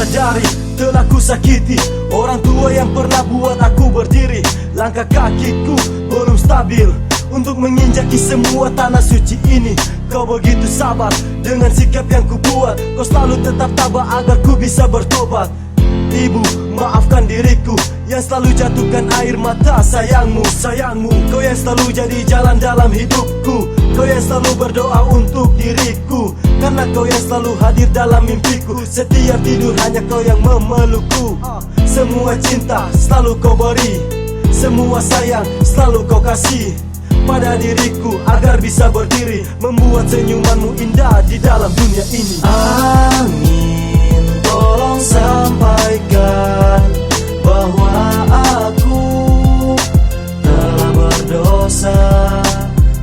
sadari telah ku sakiti orang tua yang pernah buat aku berdiri. Langkah kakiku belum stabil untuk menginjaki semua tanah suci ini. Kau begitu sabar dengan sikap yang ku buat. Kau selalu tetap tabah agar ku bisa bertobat. Ibu, maafkan diriku yang selalu jatuhkan air mata sayangmu. Kau yang selalu jadi jalan dalam hidupku. Kau yang selalu berdoa untuk diriku, karena kau yang selalu hadir dalam mimpiku. Setiap tidur hanya kau yang memelukku. Semua cinta selalu kau beri, semua sayang selalu kau kasih pada diriku agar bisa berdiri, membuat senyumanmu indah di dalam dunia ini. Amin, tolong sampaikan bahwa aku telah berdosa.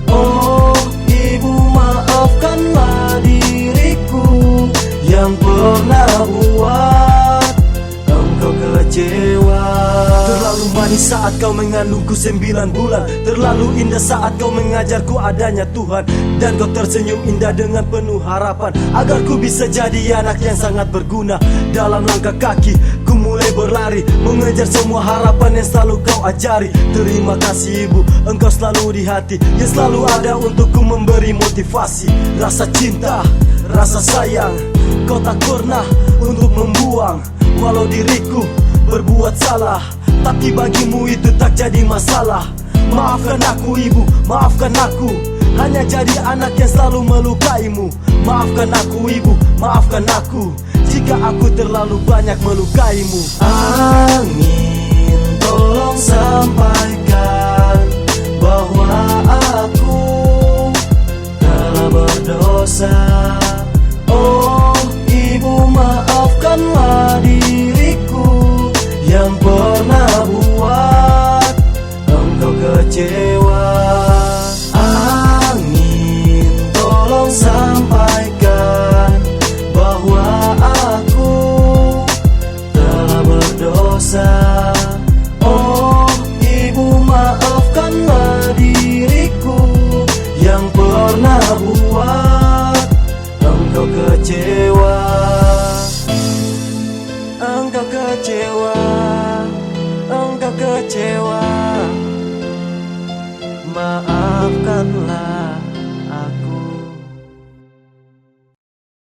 Oh ibu, maafkanlah diriku yang pernah buat engkau kecewa. Terlalu manis saat kau mengandungku 9 bulan. Terlalu indah saat kau mengajarku adanya Tuhan. Dan kau tersenyum indah dengan penuh harapan agar ku bisa jadi anak yang sangat berguna. Dalam langkah kaki ku mulai berlari, mengejar semua harapan yang selalu kau ajari. Terima kasih ibu, engkau selalu di hati, yang selalu ada untukku memberi motivasi. Rasa cinta, rasa sayang kau tak pernah untuk membuang. Walau diriku berbuat salah, tapi bagimu itu tak jadi masalah. Maafkan aku ibu, maafkan aku, hanya jadi anak yang selalu melukaimu. Maafkan aku ibu, maafkan aku, jika aku terlalu banyak melukaimu. Amin, tolong sampaikan bahwa aku telah berdosa.